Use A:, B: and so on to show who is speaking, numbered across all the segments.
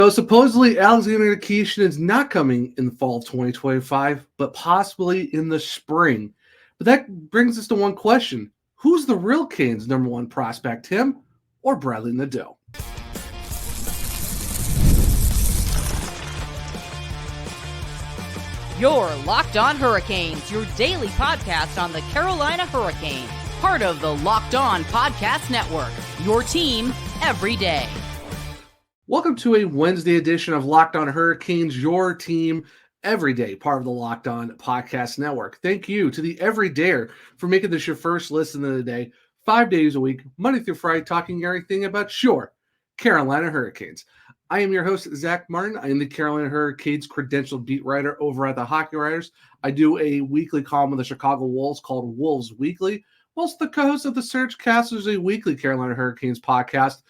A: So supposedly Alexander Nikishin is not coming in the fall of 2025, but possibly in the spring. But that brings us to one question. Who's the real Canes' number one prospect, him or Bradly Nadeau?
B: You're Locked On Hurricanes, your daily podcast on the Carolina Hurricanes, part of the Locked On Podcast Network, your team every day.
A: Welcome to a Wednesday edition of Locked On Hurricanes, your team every day, part of the Locked On Podcast Network. Thank you to the Everydayer for making this your first listen of the day, 5 days a week, Monday through Friday, talking everything about your Carolina Hurricanes. I am your host, Zach Martin. I am the Carolina Hurricanes credentialed beat writer over at the Hockey Writers. I do a weekly column with the Chicago Wolves called Wolves Weekly, whilst the co-host of the Surge Cast is a weekly Carolina Hurricanes podcast.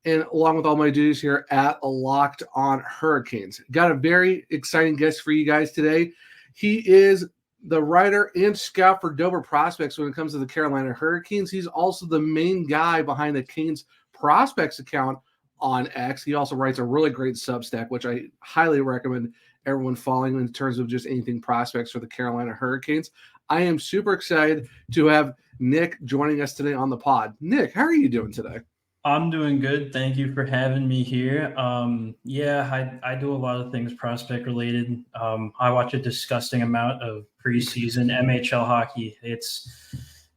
A: And along with all my duties here at Locked On Hurricanes. Got a very exciting guest for you guys today. He is the writer and scout for Dover Prospects when it comes to the Carolina Hurricanes. He's also the main guy behind the Canes Prospects account on X. He also writes a really great Substack, which I highly recommend everyone following in terms of just anything prospects for the Carolina Hurricanes. I am super excited to have Nick joining us today on the pod. Nick, how are you doing today?
C: I'm doing good. Thank you for having me here. I do a lot of things prospect related. I watch a disgusting amount of preseason MHL hockey. It's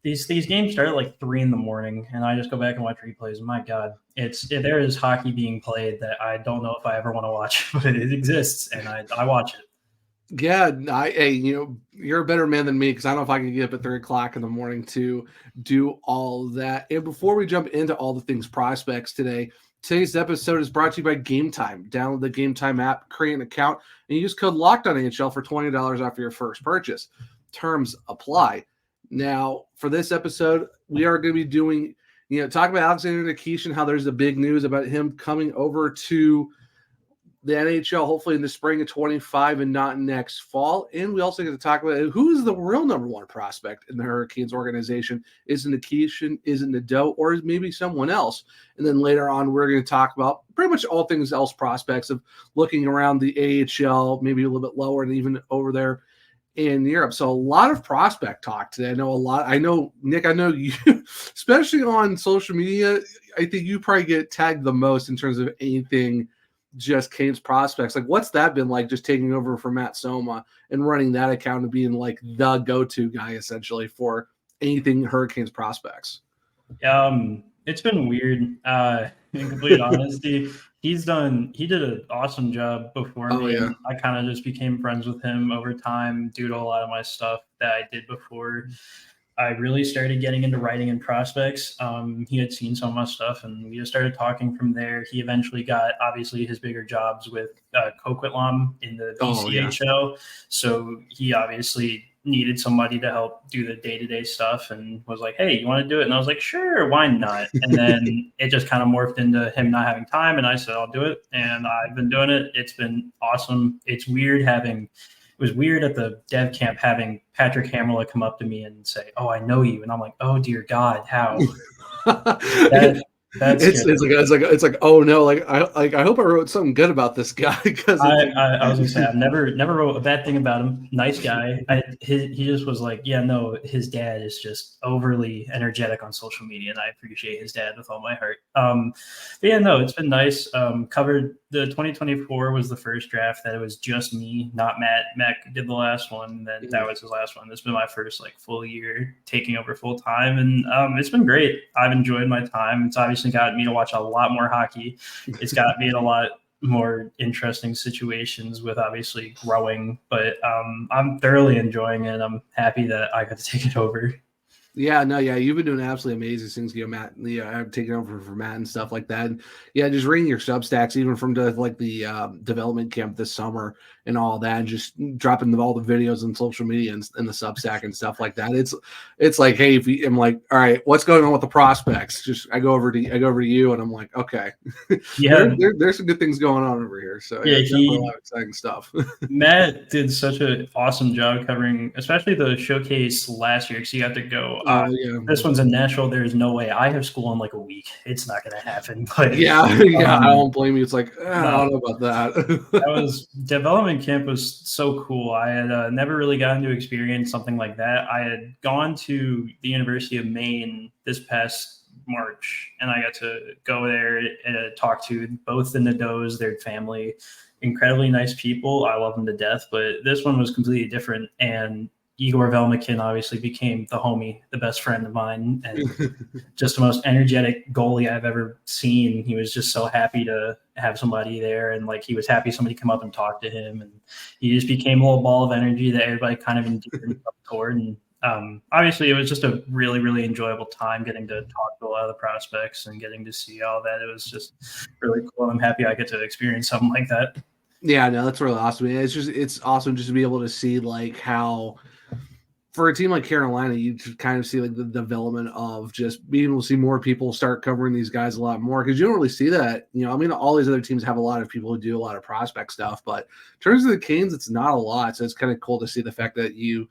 C: these games start at like 3 a.m, and I just go back and watch replays. My God, there is hockey being played that I don't know if I ever want to watch, but it exists, and I watch it.
A: Yeah, you're a better man than me because I don't know if I can get up at 3 o'clock in the morning to do all that. And before we jump into all the things prospects today, today's episode is brought to you by Gametime. Download the Gametime app, create an account, and use code LOCKEDONNHL for $20 off your first purchase. Terms apply. Now, for this episode, we are going to be doing, talking about Alexander Nikishin, how there's the big news about him coming over to the NHL, hopefully in the spring of 25 and not next fall. And we also get to talk about who is the real number one prospect in the Hurricanes organization. Is it Nikishin? Is it Nadeau? Or is maybe someone else? And then later on, we're going to talk about pretty much all things else prospects of looking around the AHL, maybe a little bit lower and even over there in Europe. So a lot of prospect talk today. I know, Nick, I know you, especially on social media, I think you probably get tagged the most in terms of anything just Canes prospects. Like, what's that been like, just taking over for Matt Soma and running that account and being like the go-to guy essentially for anything Hurricanes prospects?
C: It's been weird. In complete honesty, he did an awesome job before me.
A: Yeah.
C: I kind of just became friends with him over time due to a lot of my stuff that I did before I really started getting into writing and prospects. He had seen some of my stuff, and we just started talking from there. He eventually got, obviously, his bigger jobs with Coquitlam in the BCHL. So he obviously needed somebody to help do the day-to-day stuff and was like, hey, you want to do it? And I was like, sure, why not? And then it just kind of morphed into him not having time, and I said, I'll do it. And I've been doing it. It's been awesome. It was weird at the dev camp having Patrick Hammerla come up to me and say, oh, I know you. And I'm like, oh, dear God, how?
A: It's like, oh no, I hope I wrote something good about this guy, because
C: I was gonna say I've never wrote a bad thing about him. Nice guy. He just was like, yeah, no, his dad is just overly energetic on social media, and I appreciate his dad with all my heart. But yeah, no, it's been nice. Covered the 2024 was the first draft that it was just me, not Matt. Matt did the last one, and then that was his last one. This has been my first full year taking over full time, and it's been great. I've enjoyed my time. It's obviously got me to watch a lot more hockey. It's got me in a lot more interesting situations with obviously growing, but I'm thoroughly enjoying it. I'm happy that I got to take it over.
A: Yeah, you've been doing absolutely amazing things, Matt. I've taken over for Matt and stuff like that. And yeah, just reading your Substacks, even from the development camp this summer and all that, and just dropping all the videos on social media and the Substack and stuff like that. It's like, hey, I'm like, all right, what's going on with the prospects? I go over to you, and I'm like, okay,
C: yeah,
A: there's some good things going on over here. So
C: yeah,
A: a lot of exciting stuff.
C: Matt did such an awesome job covering, especially the showcase last year, because he got to go
A: yeah.
C: This one's in Nashville. There's no way. I have school in like a week. It's not going to happen. But
A: Yeah, I don't blame you. It's like, I don't know about that.
C: Development camp was so cool. I had never really gotten to experience something like that. I had gone to the University of Maine this past March, and I got to go there and talk to both the Nadeaus, their family, incredibly nice people. I love them to death, but this one was completely different. And Igor Velmakin obviously became the homie, the best friend of mine, and just the most energetic goalie I've ever seen. He was just so happy to have somebody there, and like he was happy somebody come up and talk to him, and he just became a little ball of energy that everybody kind of endeared himself toward. And obviously, it was just a really, really enjoyable time getting to talk to a lot of the prospects and getting to see all that. It was just really cool. I'm happy I get to experience something like that.
A: Yeah, no, that's really awesome. It's awesome just to be able to see like how, for a team like Carolina, you kind of see like the development of just being able to see more people start covering these guys a lot more, because you don't really see that. I mean, all these other teams have a lot of people who do a lot of prospect stuff, but in terms of the Canes, it's not a lot. So it's kind of cool to see the fact that you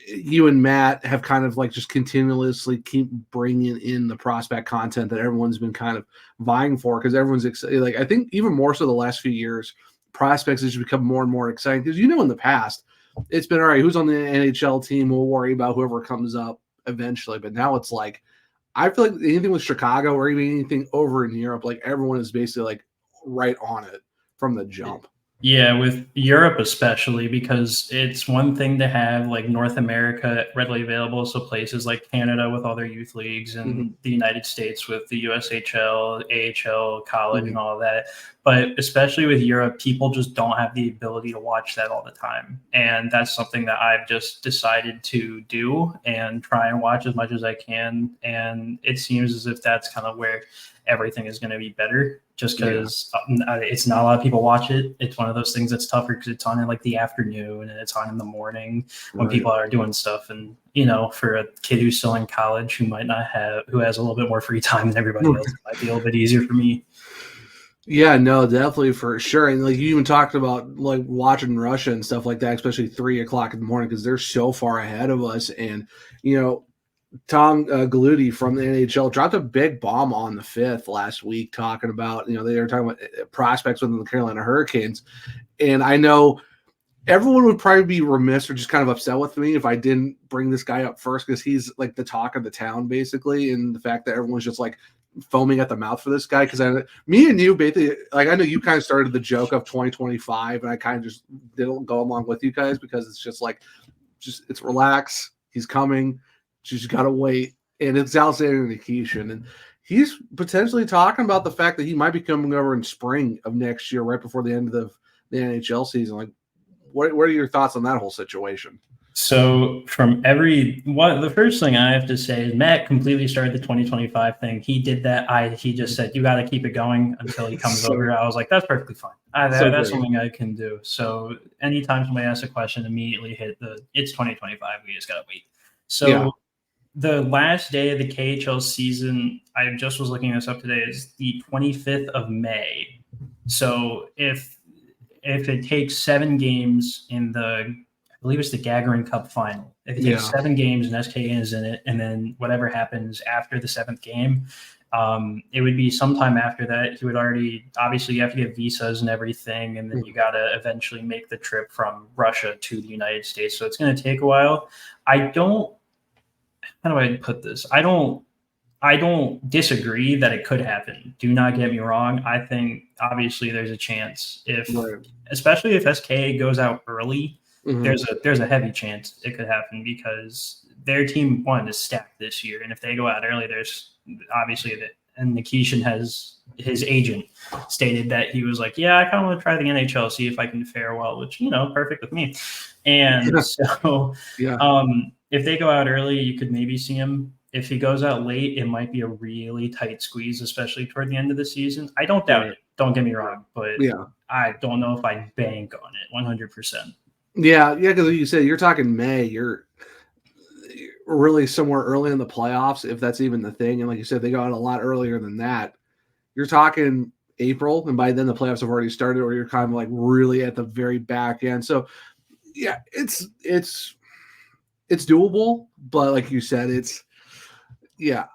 A: and Matt have kind of like just continuously keep bringing in the prospect content that everyone's been kind of vying for, because everyone's excited. Like, I think even more so the last few years, prospects has become more and more exciting, because in the past, it's been all right, who's on the NHL team, we'll worry about whoever comes up eventually. But now it's like, I feel like anything with Chicago or even anything over in Europe, like everyone is basically like right on it from the jump.
C: Yeah, with Europe especially, because it's one thing to have like North America readily available, so places like Canada with all their youth leagues, and the United States with the USHL, AHL, college, and all of that. But especially with Europe, people just don't have the ability to watch that all the time. And that's something that I've just decided to do and try and watch as much as I can. And it seems as if that's kind of where everything is going to be better, just because it's not a lot of people watch it. It's one of those things that's tougher because it's on in like the afternoon and it's on in the morning when people are doing stuff. And, for a kid who's still in college who has a little bit more free time than everybody else, it might be a little bit easier for me.
A: Yeah, no, definitely, for sure. And like you even talked about like watching Russia and stuff like that, especially 3:00 in the morning, because they're so far ahead of us. And, Tom Galudi from the NHL dropped a big bomb on the 5th last week talking about, they were talking about prospects within the Carolina Hurricanes. And I know everyone would probably be remiss or just kind of upset with me if I didn't bring this guy up first, because he's like the talk of the town, basically. And the fact that everyone's just like foaming at the mouth for this guy, because me and you basically, like, I know you kind of started the joke of 2025, and I kind of just didn't go along with you guys, because it's just like, it's relax. He's coming. You just gotta wait. And it's Alexander Nikishin, and he's potentially talking about the fact that he might be coming over in spring of next year, right before the end of the NHL season. Like, what are your thoughts on that whole situation?
C: So the first thing I have to say is Matt completely started the 2025 thing. He did that. He just said, you got to keep it going until he comes over. I was like, that's perfectly fine. That's something I can do. So anytime somebody asks a question, immediately hit it's 2025. We just got to wait. So the last day of the KHL season, I just was looking this up today, is the 25th of May. So if it takes 7 games in I believe it's the Gagarin Cup final. If it takes 7 games and SK is in it, and then whatever happens after the 7th game, it would be sometime after that. He would obviously you have to get visas and everything, and then you got to eventually make the trip from Russia to the United States. So it's going to take a while. How do I put this? I don't disagree that it could happen. Do not get me wrong. I think obviously there's a chance especially if SK goes out early, there's a heavy chance it could happen, because their team one is stacked this year. And if they go out early, there's obviously that. And Nikishin has his agent stated that he was like, I kind of want to try the NHL, see if I can fare well, which, perfect with me. And so if they go out early, you could maybe see him. If he goes out late, it might be a really tight squeeze, especially toward the end of the season. I don't doubt it. Don't get me wrong, but I don't know if I bank on it 100%.
A: Yeah, because you said you're talking May. You're really somewhere early in the playoffs, if that's even the thing. And like you said, they go out a lot earlier than that. You're talking April, and by then the playoffs have already started, or you're kind of like really at the very back end. So, yeah, it's it's doable, but like you said,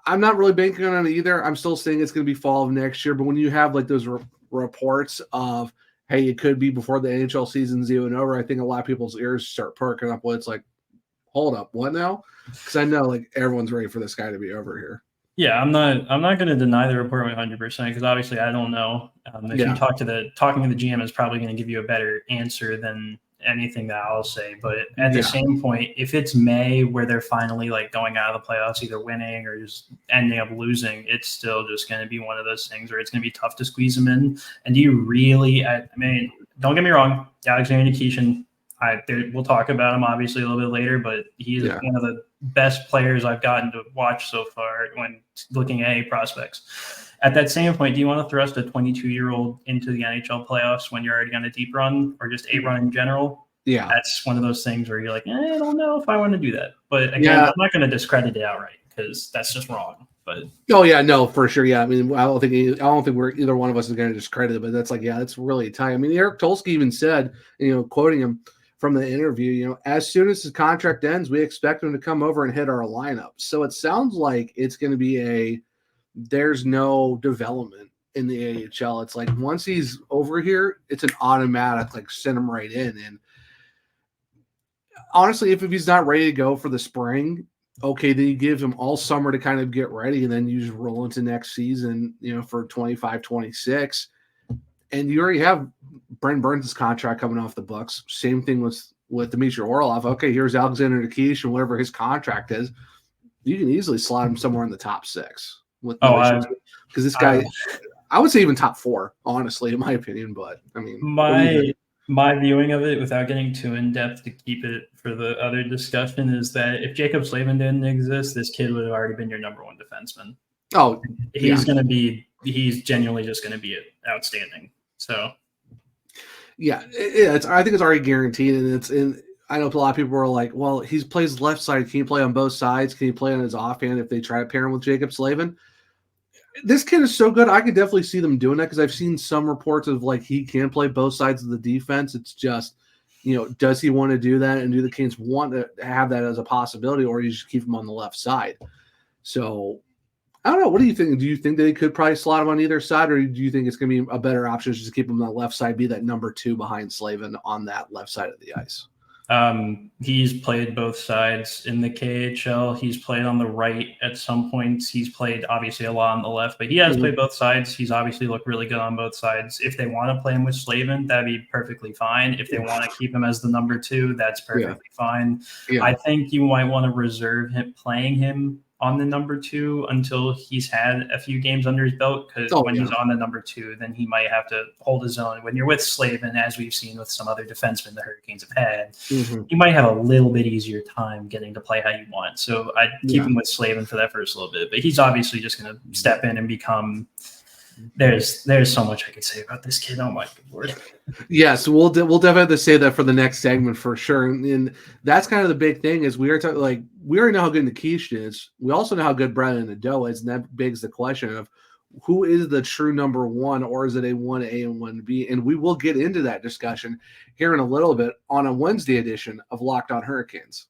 A: I'm not really banking on it either. I'm still saying it's going to be fall of next year. But when you have like those reports of, hey, it could be before the NHL season's even over, I think a lot of people's ears start perking up. Well, it's like, hold up, what now? Because I know like everyone's ready for this guy to be over here.
C: Yeah, I'm not going to deny the report 100% because obviously I don't know. If you talking to the GM is probably going to give you a better answer than anything that I'll say. But at the same point, if it's May where they're finally like going out of the playoffs, either winning or just ending up losing, it's still just going to be one of those things where it's going to be tough to squeeze them in. And do you really? I mean, don't get me wrong, Alexander Nikishin. We'll talk about him obviously a little bit later, but he's one of the best players I've gotten to watch so far when looking at prospects. At that same point, do you want to thrust a 22-year-old into the NHL playoffs when you're already on a deep run or just a run in general? Yeah. That's one of those things where you're like, I don't know if I want to do that. But again, I'm not going to discredit it outright because that's just wrong. But
A: no, for sure. Yeah. I mean, I don't think we're either one of us is going to discredit it, but that's like, it's really tight. I mean, Eric Tulsky even said, quoting him from the interview, as soon as his contract ends, we expect him to come over and hit our lineup. So it sounds like it's going to be there's no development in the AHL. It's like once he's over here, it's an automatic, like send him right in. And honestly, if he's not ready to go for the spring, okay, then you give him all summer to kind of get ready and then you just roll into next season, for 25, 26. And you already have Brent Burns' contract coming off the books. Same thing with Dmitry Orlov. Okay, here's Alexander Nikishin and whatever his contract is. You can easily slot him somewhere in the top 6. Because this guy, I would say even top 4, honestly, in my opinion. But I mean,
C: my viewing of it, without getting too in depth to keep it for the other discussion, is that if Jacob Slavin didn't exist, this kid would have already been your number 1 defenseman.
A: Oh,
C: he's genuinely just going to be outstanding. So,
A: I think it's already guaranteed, and I know a lot of people are like, well, he plays left side. Can he play on both sides? Can he play on his offhand if they try to pair him with Jacob Slavin? This kid is so good. I could definitely see them doing that because I've seen some reports of like he can play both sides of the defense. It's just, does he want to do that? And do the Canes want to have that as a possibility, or you just keep him on the left side? So I don't know. What do you think? Do you think they could probably slot him on either side, or do you think it's going to be a better option just to keep him on the left side, be that number 2 behind Slavin on that left side of the ice?
C: He's played both sides in the KHL. He's played on the right at some points. He's played obviously a lot on the left, but he has played both sides. He's obviously looked really good on both sides. If they want to play him with Slavin, that'd be perfectly fine. If they want to keep him as the number 2, that's perfectly fine. Yeah. I think you might want to reserve playing him on the number 2 until he's had a few games under his belt, because he's on the number 2, then he might have to hold his own. When you're with Slavin, as we've seen with some other defensemen the Hurricanes have had, you might have a little bit easier time getting to play how you want. So I'd keep him with Slavin for that first little bit, but he's obviously just going to step in and become there's so much I could say about this kid. Oh my Lord.
A: Yeah, so we'll definitely have to say that for the next segment for sure. And that's kind of the big thing is we already know how good Nikishin is. We also know how good Bradly Nadeau is, and that begs the question of who is the true number 1, or is it a 1A and 1B? And we will get into that discussion here in a little bit on a Wednesday edition of Locked On Hurricanes.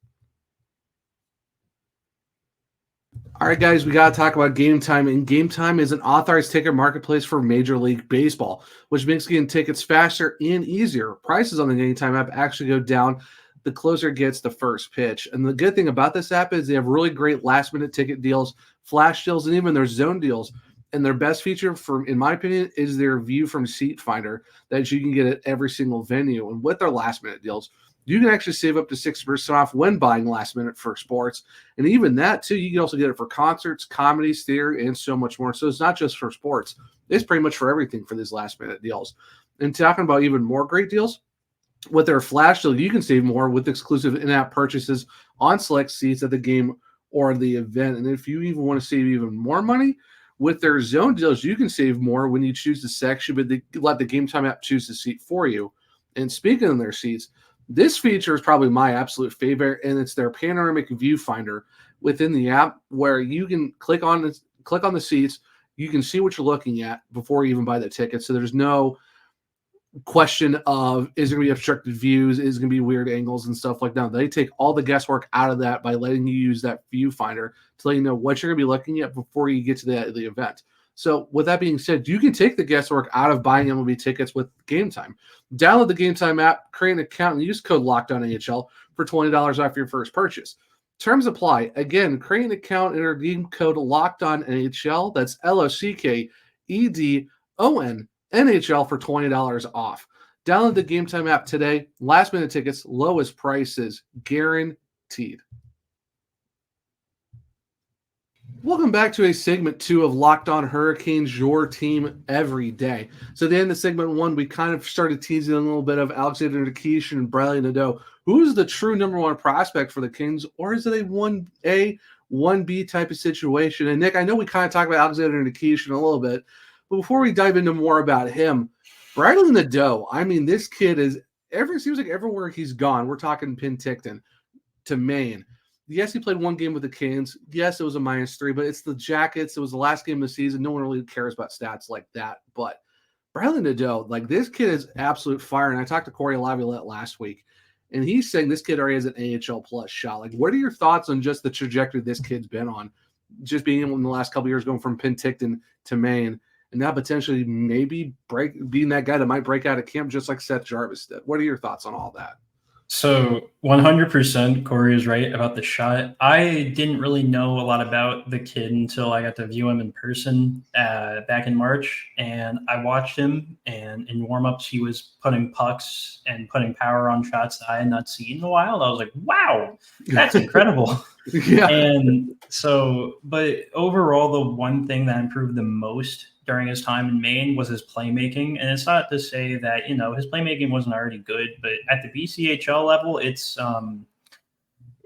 A: All right, guys, we got to talk about Gametime. And Gametime is an authorized ticket marketplace for Major League Baseball, which makes getting tickets faster and easier. Prices on the Gametime app actually go down the closer it gets the first pitch. And the good thing about this app is they have really great last-minute ticket deals, flash deals, and even their zone deals. And their best feature, in my opinion, is their view from Seat Finder that you can get at every single venue. And with their last-minute deals, you can actually save up to 6% off when buying last minute for sports. And even that, too, you can also get it for concerts, comedies, theater, and so much more. So it's not just for sports. It's pretty much for everything for these last minute deals. And talking about even more great deals, with their flash deal, you can save more with exclusive in-app purchases on select seats at the game or the event. And if you even want to save even more money, with their zone deals, you can save more when you choose the section, but they let the Gametime app choose the seat for you. And speaking of their seats, this feature is probably my absolute favorite, and it's their panoramic viewfinder within the app, where you can click on the seats. You can see what you're looking at before you even buy the ticket. So there's no question of is there going to be obstructed views, is going to be weird angles and stuff like that. They take all the guesswork out of that by letting you use that viewfinder to let you know what you're going to be looking at before you get to the event. So with that being said, you can take the guesswork out of buying MLB tickets with Gametime. Download the Gametime app, create an account, and use code LOCKEDONNHL for $20 off your first purchase. Terms apply. Again, create an account and redeem code LOCKEDONNHL. That's LOCKEDONNHL for $20 off. Download the Gametime app today. Last minute tickets, lowest prices, guaranteed. Welcome back to a segment 2 of Locked On Hurricanes, your team every day. So at the end of segment 1, we kind of started teasing a little bit of Alexander Nikishin and Bradly Nadeau. Who's the true number 1 prospect for the Kings, or is it a 1A, 1B type of situation? And Nick, I know we kind of talked about Alexander Nikishin a little bit, but before we dive into more about him, Bradly Nadeau, I mean, this kid seems like everywhere he's gone, we're talking Penticton to Maine. Yes, he played one game with the Canes. Yes, it was a -3, but it's the Jackets. It was the last game of the season. No one really cares about stats like that. But Bradly Nadeau, like, this kid is absolute fire. And I talked to Corey Laviolette last week, and he's saying this kid already has an AHL plus shot. Like, what are your thoughts on just the trajectory this kid's been on? Just being able in the last couple of years going from Penticton to Maine, and now potentially maybe being that guy that might break out of camp just like Seth Jarvis did. What are your thoughts on all that?
C: So 100% Corey is right about the shot. I didn't really know a lot about the kid until I got to view him in person back in March. And I watched him, and in warmups, he was putting pucks and putting power on shots that I had not seen in a while. I was like, wow, that's incredible.
A: Yeah.
C: And so, but overall, the one thing that improved the most during his time in Maine was his playmaking. And it's not to say that, his playmaking wasn't already good, but at the BCHL level, it's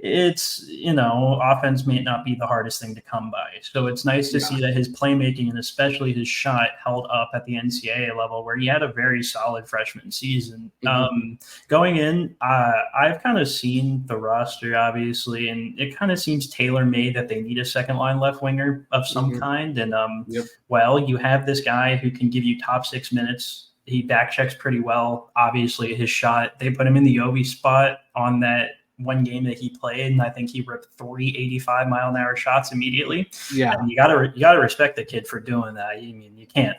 C: offense may not be the hardest thing to come by. So it's nice to see that his playmaking and especially his shot held up at the NCAA level, where he had a very solid freshman season. Going in, I've kind of seen the roster, obviously, and it kind of seems tailor-made that they need a second line left winger of some kind. And well, you have this guy who can give you top 6 minutes. He back checks pretty well. Obviously, his shot, they put him in the Ovi spot on that one game that he played, and I think he ripped 3 85-mile-an-hour shots immediately. Yeah, and you gotta respect the kid for doing that. I mean, you can't.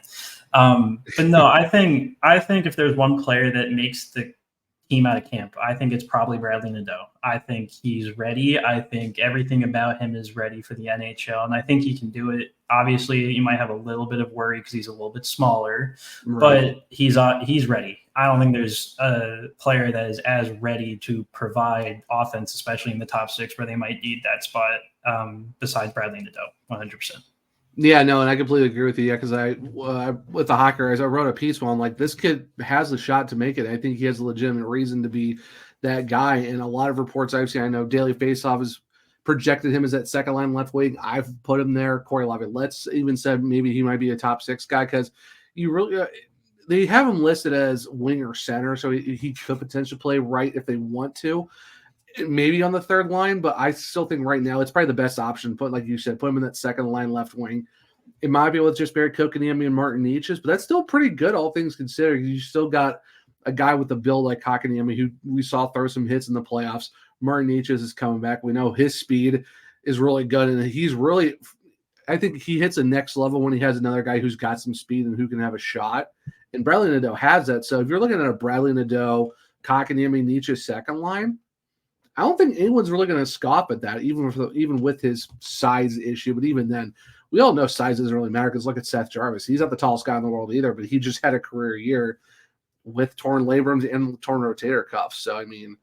C: But no, I think if there's one player that makes the team out of camp, I think it's probably Bradly Nadeau. I think he's ready. I think everything about him is ready for the NHL, and I think he can do it. Obviously, you might have a little bit of worry because he's a little bit smaller, but he's ready. I don't think there's a player that is as ready to provide offense, especially in the top 6 where they might need that spot, besides Bradly Nadeau, 100%.
A: Yeah, no, and I completely agree with you. Yeah, because with the Hawkers, I wrote a piece on like this kid has the shot to make it. I think he has a legitimate reason to be that guy. And a lot of reports I've seen, I know Daily Faceoff has projected him as that second line left wing. I've put him there. Corey Laviolette even said maybe he might be a top 6 guy because you really they have him listed as wing or center, so he could potentially play right if they want to. Maybe on the third line, but I still think right now it's probably the best option. But like you said, put him in that second line left wing. It might be with just Barry Kotkaniemi and Martin Necas, but that's still pretty good, all things considered. You still got a guy with a build like Kotkaniemi, who we saw throw some hits in the playoffs. Martin Necas is coming back. We know his speed is really good, and he's really – I think he hits a next level when he has another guy who's got some speed and who can have a shot. And Bradly Nadeau has that. So if you're looking at a Bradly Nadeau, Kotkaniemi, Necas second line, I don't think anyone's really going to scoff at that, even with his size issue. But even then, we all know size doesn't really matter because look at Seth Jarvis. He's not the tallest guy in the world either, but he just had a career year with torn labrums and torn rotator cuffs. So, I mean,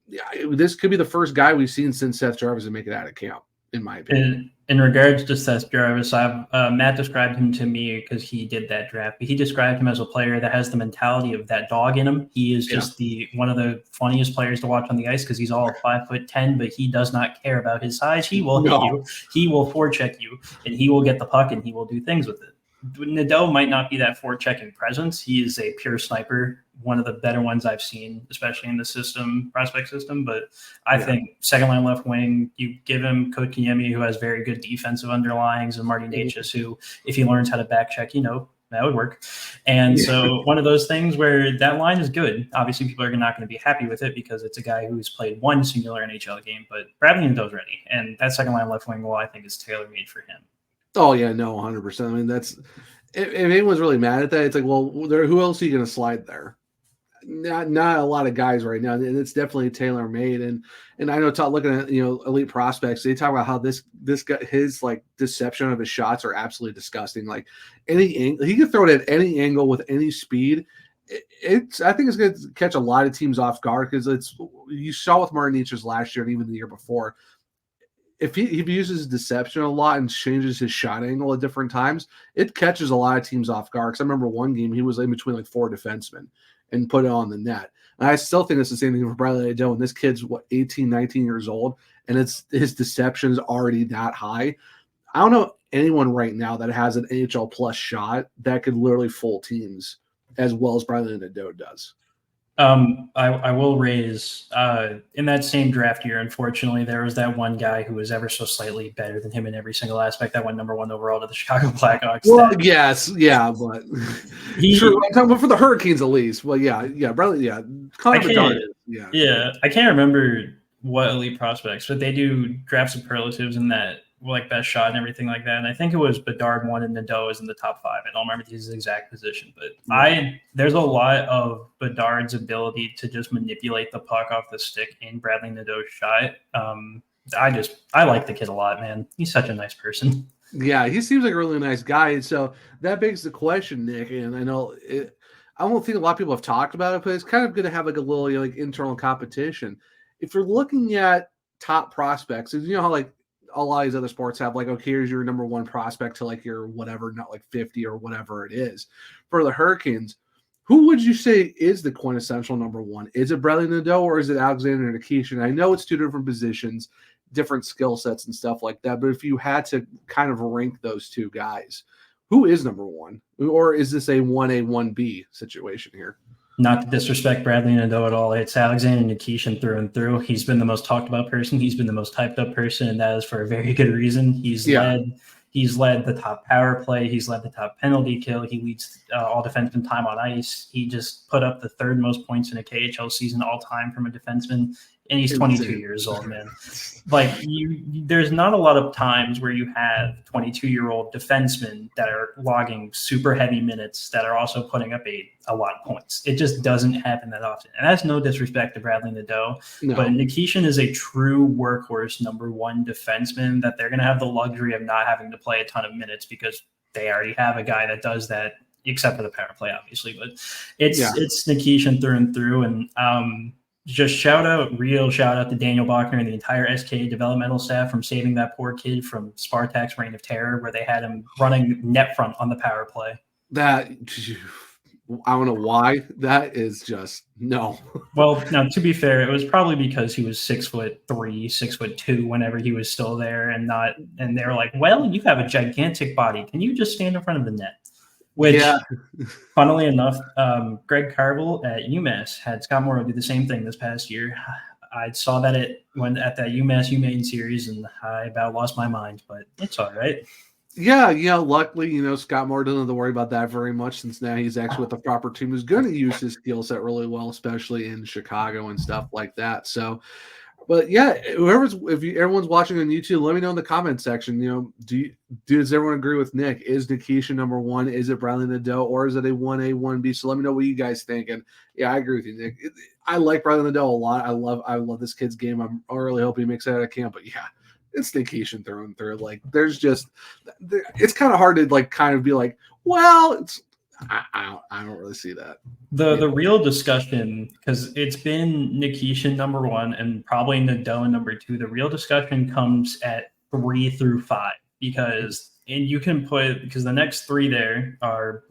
A: yeah, this could be the first guy we've seen since Seth Jarvis to make it out of camp, in my opinion.
C: In regards to Seth Jarvis, Matt described him to me because he did that draft. But he described him as a player that has the mentality of that dog in him. He is just one of the funniest players to watch on the ice because he's all 5'10", but he does not care about his size. He will hit you, he will forecheck you, and he will get the puck and he will do things with it. Nadeau might not be that forechecking presence. He is a pure sniper, one of the better ones I've seen, especially in the prospect system. But I think second line left wing, you give him Kotkaniemi, who has very good defensive underlyings, and Marty Necas, who, if he learns how to back check, that would work. And so one of those things where that line is good. Obviously, people are not going to be happy with it because it's a guy who's played one singular NHL game, but Bradly Nadeau's ready. And that second line left wing, I think is tailor-made for him.
A: Oh, yeah, no, 100%. I mean, that's if anyone's really mad at that, it's like, well, who else are you going to slide there? Not a lot of guys right now, and it's definitely tailor-made. And I know, looking at elite prospects, they talk about how this guy, his like deception of his shots are absolutely disgusting. Like he can throw it at any angle with any speed. I think it's going to catch a lot of teams off guard because you saw with Martin Necas last year and even the year before. If he uses deception a lot and changes his shot angle at different times, it catches a lot of teams off guard. Because I remember one game he was in between like 4 defensemen and put it on the net. And I still think it's the same thing for Bradly Nadeau. And this kid's 18, 19 years old, and his deception is already that high. I don't know anyone right now that has an NHL plus shot that could literally fool teams as well as Bradly Nadeau does.
C: I will raise in that same draft year, unfortunately, there was that one guy who was ever so slightly better than him in every single aspect that went number 1 overall to the Chicago Blackhawks.
A: Well, yes, yeah, but true, I'm talking about for the Hurricanes at least. Well, yeah, Bradly, yeah. Connor Bedard,
C: yeah. I can't remember what elite prospects, but they do draft superlatives in that like best shot and everything like that. And I think it was Bedard 1 and Nadeau is in the top 5. I don't remember his exact position, but there's a lot of Bedard's ability to just manipulate the puck off the stick in Bradly Nadeau's shot. I like the kid a lot, man. He's such a nice person.
A: Yeah, he seems like a really nice guy. And so that begs the question, Nick, and I know I don't think a lot of people have talked about it, but it's kind of good to have like a little like internal competition. If you're looking at top prospects, you know how like a lot of these other sports have like, okay, here's your number 1 prospect to like your whatever, not like 50 or whatever it is. For the Hurricanes, who would you say is the quintessential number 1? Is it Bradly Nadeau or is it Alexander Nikishin? I know it's 2 different positions, different skill sets and stuff like that, but if you had to kind of rank those 2 guys, who is number 1? Or is this a 1A, 1B situation here?
C: Not to disrespect Bradly Nadeau at all. It's Alexander Nikishin through and through. He's been the most talked about person. He's been the most hyped up person, and that is for a very good reason. He's led the top power play. He's led the top penalty kill. He leads all defenseman time on ice. He just put up the 3rd most points in a KHL season all time from a defenseman. And he's 22 years old, man. Like there's not a lot of times where you have 22-year-old defensemen that are logging super heavy minutes that are also putting up a lot of points. It just doesn't happen that often. And that's no disrespect to Bradly Nadeau, but Nikishin is a true workhorse number 1 defenseman that they're going to have the luxury of not having to play a ton of minutes because they already have a guy that does that, except for the power play, obviously. But it's Nikishin through and through. And just real shout out to Daniel Bachner and the entire SK developmental staff from saving that poor kid from Spartak's reign of terror, where they had him running net front on the power play.
A: That I don't know why. That is just no.
C: Well, now to be fair, it was probably because he was 6'3", 6'2" whenever he was still there, and they were like, "Well, you have a gigantic body. Can you just stand in front of the net?" Which, funnily enough, Greg Carvel at UMass had Scott Morrow do the same thing this past year. I saw that at that UMass UMaine series, and I about lost my mind, but it's all right.
A: Yeah, luckily, Scott Morrow doesn't have to worry about that very much since now he's actually with the proper team who's going to use his skill set really well, especially in Chicago and stuff like that. So, but yeah, everyone's watching on YouTube, let me know in the comment section. Does everyone agree with Nick? Is Nikishin number 1? Is it Bradly Nadeau, or is it a 1A, 1B? So let me know what you guys think. And yeah, I agree with you, Nick. I like Bradly Nadeau a lot. I love this kid's game. I really hope he makes it out of camp. But yeah, it's Nikishin through and through. Like it's kind of hard to like kind of be like, well, it's. I don't really see that.
C: The real discussion, because it's been Nikishin number 1 and probably Nadeau number 2. The real discussion comes at 3 through 5 because the next 3 there are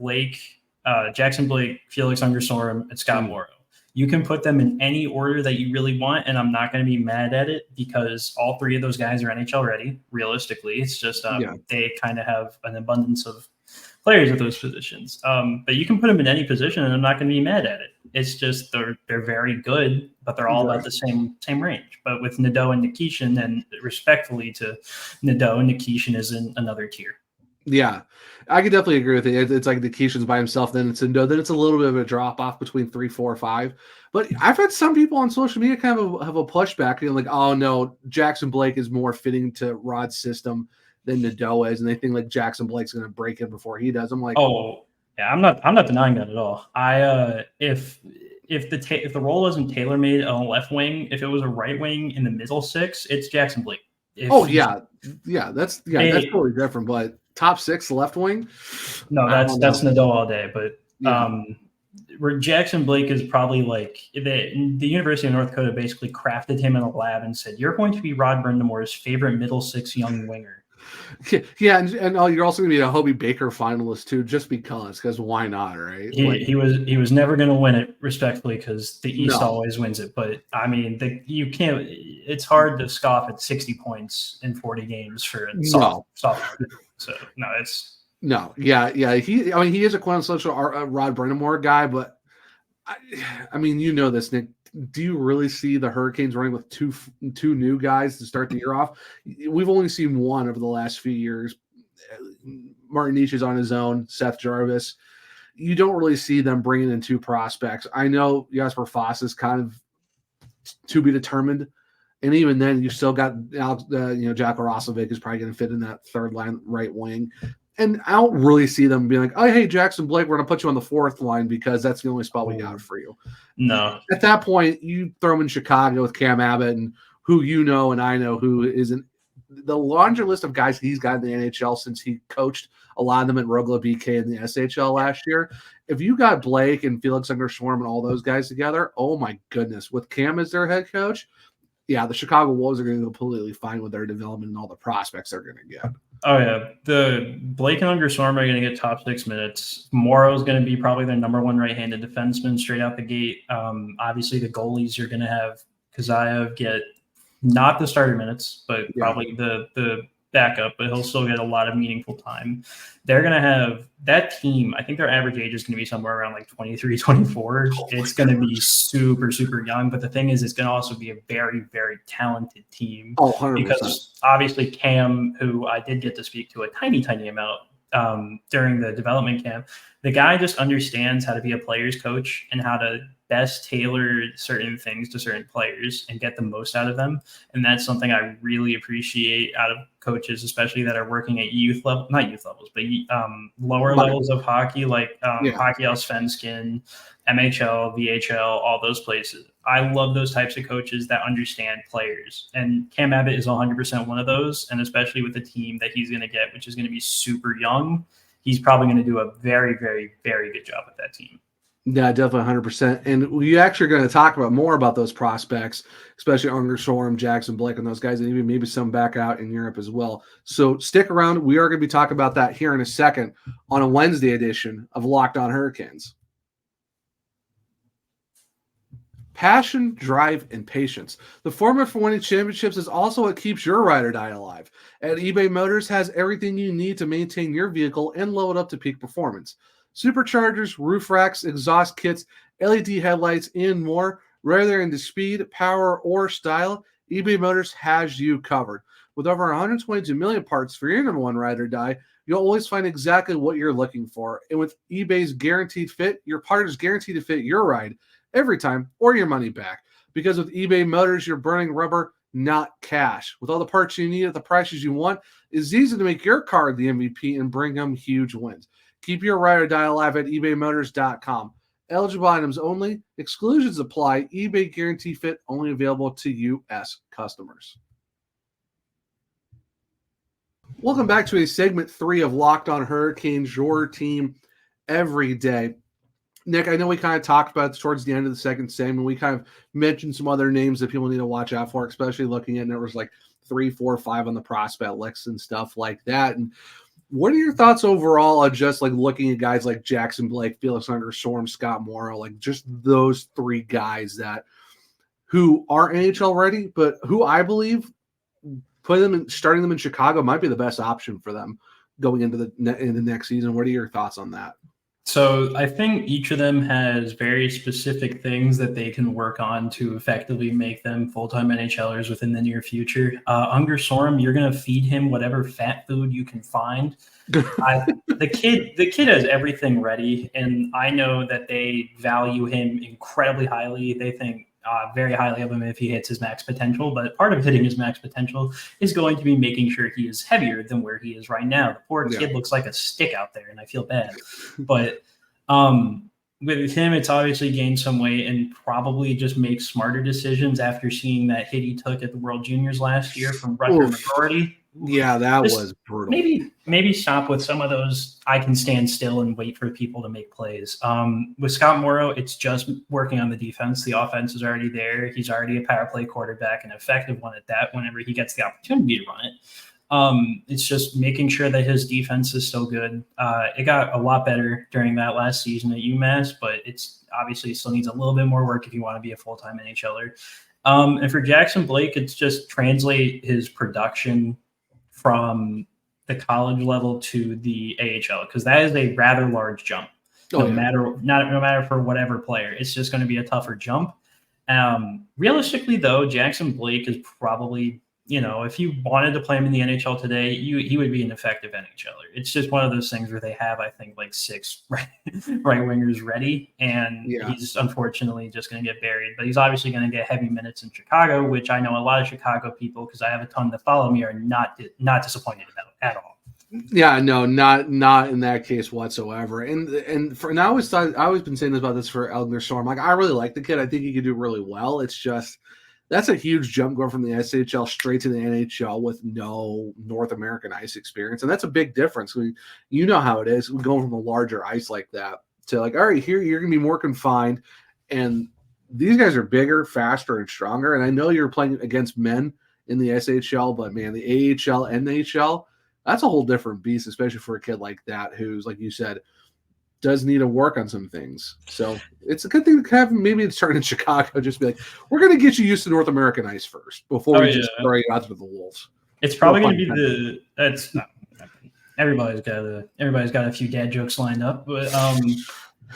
C: Jackson Blake, Felix Ungersorum, and Scott Morrow. You can put them in any order that you really want, and I'm not going to be mad at it because all 3 of those guys are NHL ready. Realistically, it's just they kind of have an abundance of players at those positions. But you can put them in any position, and I'm not going to be mad at it. It's just they're very good, but they're all about the same range. But with Nadeau and Nikishin, and respectfully to Nadeau, Nikishin is in another tier.
A: Yeah, I could definitely agree with it. It's like Nikishin's by himself, then it's Nadeau, then it's a little bit of a drop off between 3, 4, 5. But I've had some people on social media kind of have a pushback, like, oh no, Jackson Blake is more fitting to Rod's system than Nadeau is, and they think like Jackson Blake's going to break in before he does. I'm like,
C: oh yeah, I'm not denying that at all. If the role wasn't tailor made on a left wing, if it was a right wing in the middle six, it's Jackson Blake.
A: That's totally different. But top 6 left wing,
C: no, that's Nadeau all day. But Jackson Blake is probably like the University of North Dakota basically crafted him in a lab and said, "You're going to be Rod Brendamore's favorite middle 6 young winger."
A: Yeah, and you're also going to be a Hobie Baker finalist too, just because why not, right?
C: He was never going to win it, respectfully, because the East always wins it. But I mean, you can't. It's hard to scoff at 60 points in 40 games for a soft. So
A: he is a quintessential Rod Brindamore guy, but I mean, you know this, Nick. Do you really see the Hurricanes running with two new guys to start the year off? We've only seen one over the last few years. Martin Nish is on his own, Seth Jarvis. You don't really see them bringing in 2 prospects. I know Jesper Foss is kind of to be determined, and even then, you still got Jack Rosovic is probably going to fit in that third line right wing. And I don't really see them being like, oh, hey, Jackson Blake, we're going to put you on the 4th line because that's the only spot we got for you.
C: No.
A: At that point, you throw him in Chicago with Cam Abbott, and who you know and I know who isn't. The laundry list of guys he's got in the NHL since he coached a lot of them at Rogla BK in the SHL last year. If you got Blake and Felix Ungerschwarm and all those guys together, oh my goodness, with Cam as their head coach, yeah, the Chicago Wolves are going to go completely fine with their development and all the prospects they're going to get.
C: Oh, yeah. The Blake and Ungerschwarm are going to get top 6 minutes. Morrow is going to be probably their number 1 right-handed defenseman straight out the gate. Obviously, the goalies you're going to have Kazayev get not the starter minutes, but probably the backup, but he'll still get a lot of meaningful time. They're going to have that team. I think their average age is going to be somewhere around like 23, 24. It's going to be super, super young. But the thing is, it's going to also be a very, very talented team.
A: Oh, 100%.
C: Because obviously Cam, who I did get to speak to a tiny, tiny amount during the development camp, the guy just understands how to be a player's coach and how to best tailor certain things to certain players and get the most out of them. And that's something I really appreciate out of coaches, especially that are working at not youth levels, but lower levels of hockey, like Hockey Allsvenskan, MHL, VHL, all those places. I love those types of coaches that understand players. And Cam Abbott is 100% one of those. And especially with the team that he's going to get, which is going to be super young, he's probably going to do a very, very, very good job with that team.
A: Yeah, definitely 100%. And we actually are going to talk about more about those prospects, especially Ungerschwarm, Jackson Blake, and those guys, and even maybe some back out in Europe as well. So stick around. We are going to be talking about that here in a second on a Wednesday edition of Locked On Hurricanes. Passion, drive, and patience. The formula for winning championships is also what keeps your ride or die alive. At eBay Motors has everything you need to maintain your vehicle and load it up to peak performance. Superchargers, roof racks, exhaust kits, LED headlights, and more. Whether into speed, power, or style, eBay Motors has you covered. With over 122 million parts for your number one ride or die, you'll always find exactly what you're looking for. And with eBay's guaranteed fit, your part is guaranteed to fit your ride every time or your money back. Because with eBay Motors, you're burning rubber, not cash. With all the parts you need at the prices you want, it's easy to make your car the MVP and bring them huge wins. Keep your ride or die alive at ebaymotors.com. Eligible items only. Exclusions apply. eBay guarantee fit only available to U.S. customers. Welcome back to a segment 3 of Locked On Hurricanes, your team every day. Nick, I know we kind of talked about this towards the end of the second segment. We kind of mentioned some other names that people need to watch out for, especially looking at numbers like 3, 4, 5 on the prospect list and stuff like that. And what are your thoughts overall on just like looking at guys like Jackson Blake, Felix Ungerschwarm, Scott Morrow, like just those 3 guys that who are NHL ready, but who I believe starting them in Chicago might be the best option for them going into the next season. What are your thoughts on that?
C: So I think each of them has very specific things that they can work on to effectively make them full-time NHLers within the near future. Ungerschwarm, you're going to feed him whatever fat food you can find. The kid has everything ready, and I know that they value him incredibly highly. They think very highly of him if he hits his max potential. But part of hitting his max potential is going to be making sure he is heavier than where he is right now. The poor kid looks like a stick out there, and I feel bad. But with him, it's obviously gained some weight and probably just make smarter decisions after seeing that hit he took at the World Juniors last year from Rutger McGroarty.
A: Yeah, that was brutal.
C: Maybe stop with some of those. I can stand still and wait for people to make plays. With Scott Morrow, it's just working on the defense. The offense is already there. He's already a power play quarterback, an effective one at that. Whenever he gets the opportunity to run it, it's just making sure that his defense is still good. It got a lot better during that last season at UMass, but it's obviously still needs a little bit more work if you want to be a full-time NHLer. And for Jackson Blake, it's just translate his production from the college level to the AHL, because that is a rather large jump. No matter for whatever player, it's just going to be a tougher jump. Realistically, though, Jackson Blake is probably, if you wanted to play him in the NHL today, he would be an effective NHLer. It's just one of those things where they have, I think, like 6 right wingers ready, and he's unfortunately just going to get buried. But he's obviously going to get heavy minutes in Chicago, which I know a lot of Chicago people, because I have a ton that follow me, are not disappointed about at all.
A: Yeah, no, not in that case whatsoever. And I always been saying this about this for Elgner Storm. Like, I really like the kid. I think he could do really well. It's just, that's a huge jump going from the SHL straight to the NHL with no North American ice experience. And that's a big difference. You know how it is going from a larger ice like that to like, all right, here you're going to be more confined. And these guys are bigger, faster, and stronger. And I know you're playing against men in the SHL, but man, the AHL and the NHL, that's a whole different beast, especially for a kid like that who's, like you said, does need to work on some things. So it's a good thing to have. Maybe it's starting in Chicago. Just be like, we're going to get you used to North American ice first before we just throw you out to the Wolves.
C: It's probably going to be everybody's got a few dad jokes lined up, but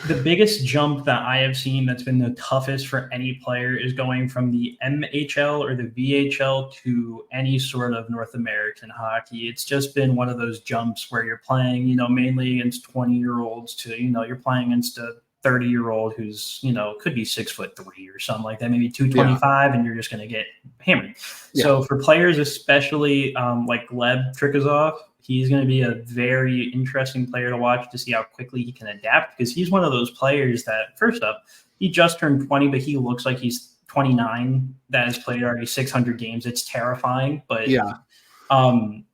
C: the biggest jump that I have seen that's been the toughest for any player is going from the MHL or the VHL to any sort of North American hockey. It's just been one of those jumps where you're playing, mainly against 20-year-olds to, you're playing against a 30-year-old who's, could be 6'3" or something like that, maybe 225, and you're just going to get hammered. Yeah. So for players, especially like Gleb Trikazov, he's going to be a very interesting player to watch to see how quickly he can adapt, because he's one of those players that, first up, he just turned 20, but he looks like he's 29 that has played already 600 games. It's terrifying, but I'm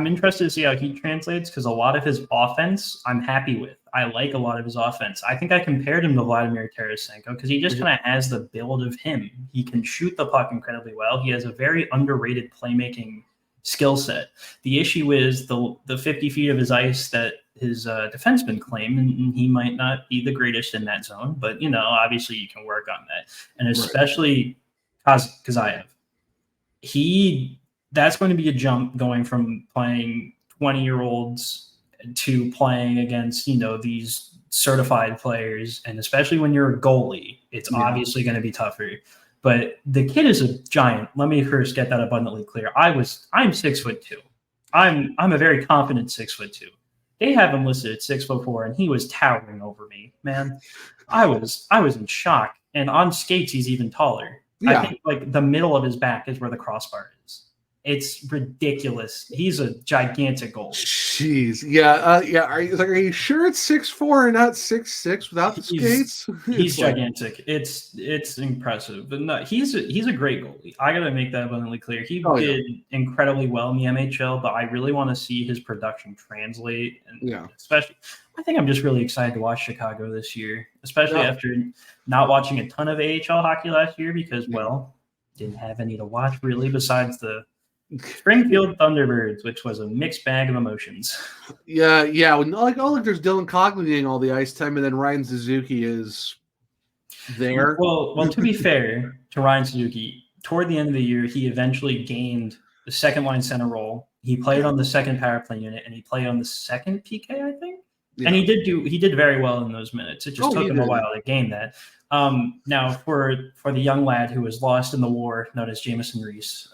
C: interested to see how he translates, because a lot of his offense I'm happy with. I like a lot of his offense. I think I compared him to Vladimir Tarasenko because he just kind of has the build of him. He can shoot the puck incredibly well. He has a very underrated playmaking skill set. The issue is the 50 feet of his ice that his defenseman claim, and he might not be the greatest in that zone, but obviously you can work on that. And especially Kazayev, that's going to be a jump going from playing 20-year-olds to playing against these certified players, and especially when you're a goalie, it's obviously going to be tougher. But the kid is a giant. Let me first get that abundantly clear. I'm 6'2". I'm a very confident 6'2". They have him listed at 6'4", and he was towering over me, man. I was in shock. And on skates, he's even taller. Yeah. I think like the middle of his back is where the crossbar is. It's ridiculous. He's a gigantic goalie.
A: Jeez. Yeah. Are you sure it's 6'4" and not 6'6" without the skates?
C: He's gigantic. It's impressive. But no, he's a great goalie. I got to make that abundantly clear. He did incredibly well in the MHL, but I really want to see his production translate. And especially, I think I'm just really excited to watch Chicago this year, especially after not watching a ton of AHL hockey last year because, didn't have any to watch really besides the Springfield Thunderbirds, which was a mixed bag of emotions.
A: Yeah. Like, there's Dylan Coughlin getting all the ice time, and then Ryan Suzuki is there.
C: Well, to be fair to Ryan Suzuki, toward the end of the year, he eventually gained the second line center role. He played on the second power play unit, and he played on the second PK, I think. Yeah. And he did very well in those minutes. It just took him a while to gain that. Now for the young lad who was lost in the war, known as Jamison Reese,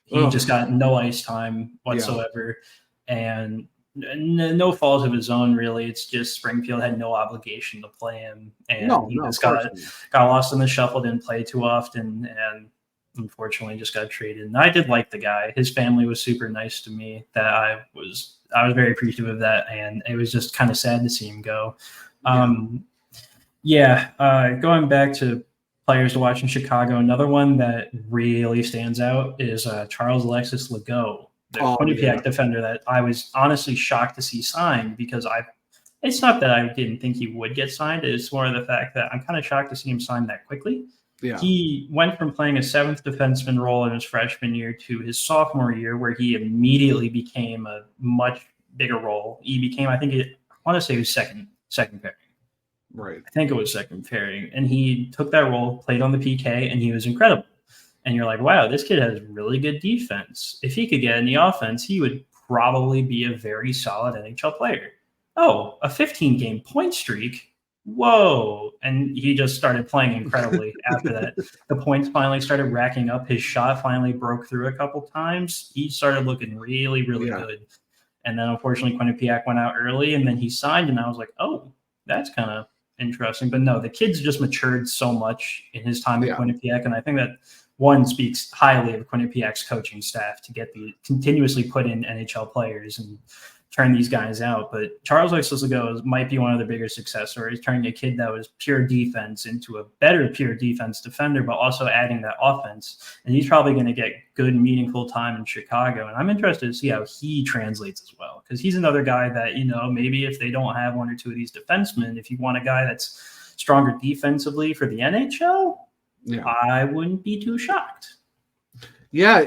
C: he just got no ice time whatsoever. and no fault of his own, really. It's just Springfield had no obligation to play him, and he just got lost in the shuffle, didn't play too often, and unfortunately just got traded. And I did like the guy. His family was super nice to me. That I was very appreciative of that, and it was just kind of sad to see him go. Going back to players to watch in Chicago, another one that really stands out is Charles Alexis Legault, the Quinnipiac defender that I was honestly shocked to see signed, because it's not that I didn't think he would get signed. It's more of the fact that I'm kind of shocked to see him signed that quickly. Yeah. He went from playing a seventh defenseman role in his freshman year to his sophomore year, where he immediately became a much bigger role. He became, I want to say, he was second pairing.
A: Right.
C: I think it was second pairing. And he took that role, played on the PK, and he was incredible. And you're like, wow, this kid has really good defense. If he could get in the offense, he would probably be a very solid NHL player. Oh, a 15-game point streak? Whoa. And he just started playing incredibly after that. The points finally started racking up. His shot finally broke through a couple times. He started looking really, really good. And then, unfortunately, Quinnipiac went out early, and then he signed, and I was like, oh, that's kind of interesting. But no, the kid's just matured so much in his time at Quinnipiac, and I think that one speaks highly of Quinnipiac's coaching staff to continuously put in NHL players and turn these guys out. But Charles Alexis Legault might be one of the bigger success stories, turning a kid that was pure defense into a better pure defense defender, but also adding that offense. And he's probably going to get good, meaningful time in Chicago. And I'm interested to see how he translates as well, because he's another guy that, maybe if they don't have one or two of these defensemen, if you want a guy that's stronger defensively for the NHL, I wouldn't be too shocked.
A: Yeah,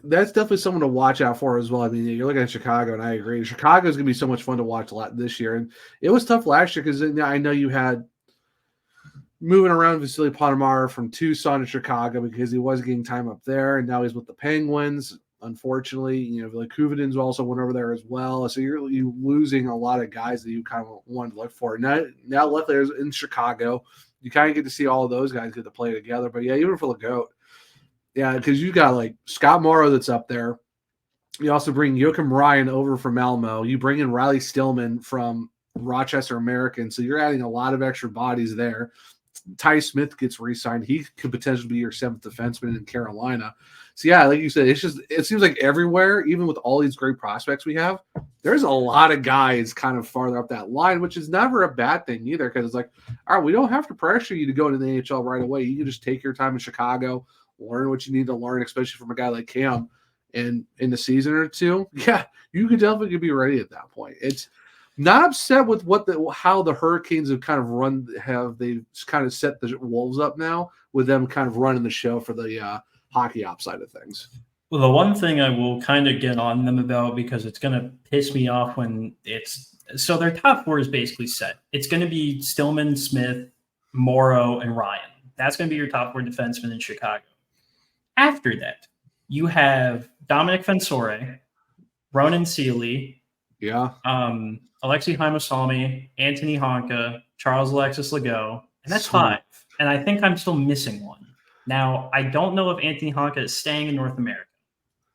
A: that's definitely someone to watch out for as well. I mean, you're looking at Chicago, and I agree. Chicago is going to be so much fun to watch a lot this year. And it was tough last year because I know you had moving around Vasily Ponomarev from Tucson to Chicago because he was getting time up there, and now he's with the Penguins. Unfortunately, Kuvidin's also went over there as well. So you're losing a lot of guys that you kind of wanted to look for. Now luckily, in Chicago, you kind of get to see all of those guys get to play together. But yeah, even for Legault. Yeah, because you got like Scott Morrow that's up there. You also bring Joachim Ryan over from Malmo. You bring in Riley Stillman from Rochester American. So you're adding a lot of extra bodies there. Ty Smith gets re-signed. He could potentially be your seventh defenseman in Carolina. So yeah, like you said, it seems like everywhere, even with all these great prospects we have, there's a lot of guys kind of farther up that line, which is never a bad thing either, because it's like, all right, we don't have to pressure you to go into the NHL right away. You can just take your time in Chicago, learn what you need to learn, especially from a guy like Cam, and in the season or two, you could definitely be ready at that point. It's not upset with how the Hurricanes have kind of they kind of set the Wolves up now with them kind of running the show for the hockey op side of things.
C: Well, the one thing I will kind of get on them about, because it's going to piss me off when so their top four is basically set. It's going to be Stillman, Smith, Morrow, and Ryan. That's going to be your top four defensemen in Chicago. After that, you have Dominic Fensore, Ronan Seeley, Alexei Haimasalmi, Anthony Honka, Charles Alexis Legault, and that's five. And I think I'm still missing one. Now, I don't know if Anthony Honka is staying in North America.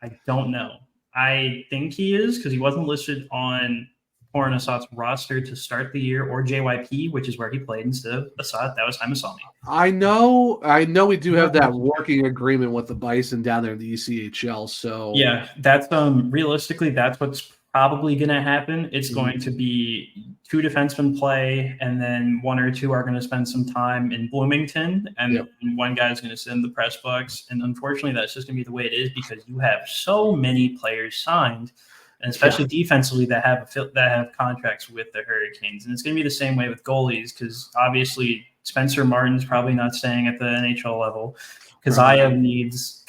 C: I don't know. I think he is, because he wasn't listed on Pourin Assat's roster to start the year, or JYP, which is where he played instead of Assat. That was Haimasalmi.
A: I know we do have that working agreement with the Bison down there in the ECHL. So
C: yeah, that's realistically, that's what's probably going to happen. It's going to be two defensemen play, and then one or two are going to spend some time in Bloomington, and one guy is going to sit in the press box. And unfortunately, that's just going to be the way it is, because you have so many players signed, and especially defensively, that have contracts with the Hurricanes. And it's going to be the same way with goalies, because obviously Spencer Martin's probably not staying at the NHL level, because I have needs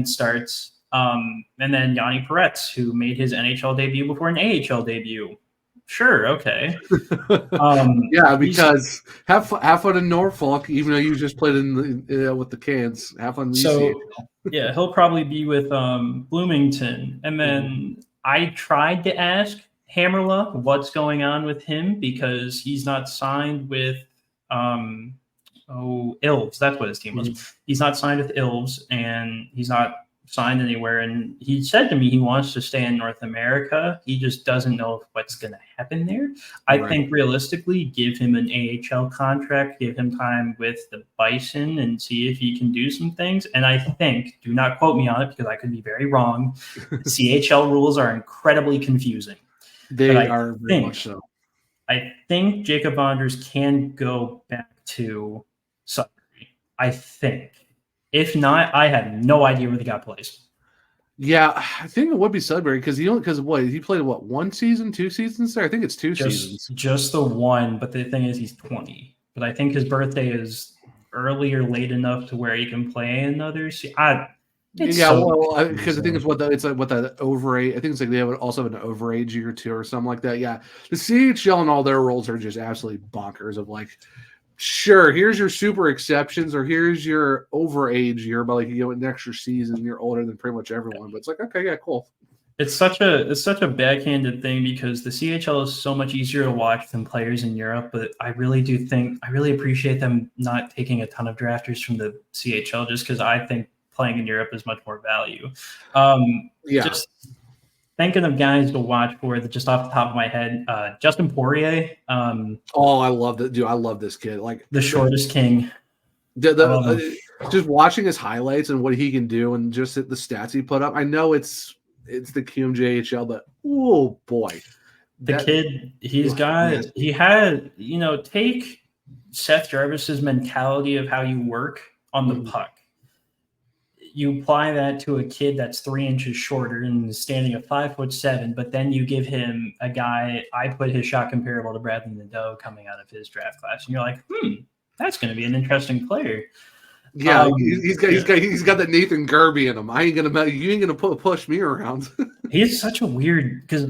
C: starts. And then Yanni Peretz, who made his NHL debut before an AHL debut. Sure, okay.
A: Because have fun in Norfolk, even though you just played in with the Canes. Have fun in the ECHL.
C: He'll probably be with Bloomington. And then I tried to ask Hammerluck what's going on with him, because he's not signed with Ilves. That's what his team was. He's not signed with Ilves, and he's not signed anywhere. And he said to me he wants to stay in North America. He just doesn't know what's going to happen there. I think realistically, give him an AHL contract, give him time with the Bison and see if he can do some things. And I think, do not quote me on it because I could be very wrong, CHL rules are incredibly confusing.
A: They are very much so.
C: I think Jacob Anders can go back to Sudbury. I think. If not, I have no idea where the guy plays.
A: Yeah, I think it would be Sudbury because he played 1 season, 2 seasons there? I think it's 2 seasons.
C: Just the one, but the thing is he's 20. But I think his birthday is early or late enough to where he can play another season. Because
A: I think it's the overage. I think it's like they also have an overage year too or something like that. Yeah, the CHL and all their rules are just absolutely bonkers. Of like, sure, here's your super exceptions, or here's your overage year, but like an extra season, you're older than pretty much everyone. But it's like, okay, yeah, cool.
C: It's such a backhanded thing because the CHL is so much easier to watch than players in Europe. But I really appreciate them not taking a ton of drafters from the CHL just because I think playing in Europe is much more value. Just thinking of guys to watch for that just off the top of my head, Justin Poirier. I
A: love that dude. I love this kid. Like
C: the shortest king.
A: Just watching his highlights and what he can do and just the stats he put up. I know it's the QMJHL, but oh boy.
C: The kid, he had, take Seth Jarvis's mentality of how you work on the puck. You apply that to a kid that's 3 inches shorter and standing at 5'7", but then you give him a guy. I put his shot comparable to Bradly Nadeau coming out of his draft class, and you're like, that's going to be an interesting player.
A: Yeah, he's got that Nathan Gerby in him. You ain't gonna push me around.
C: He's such a weird because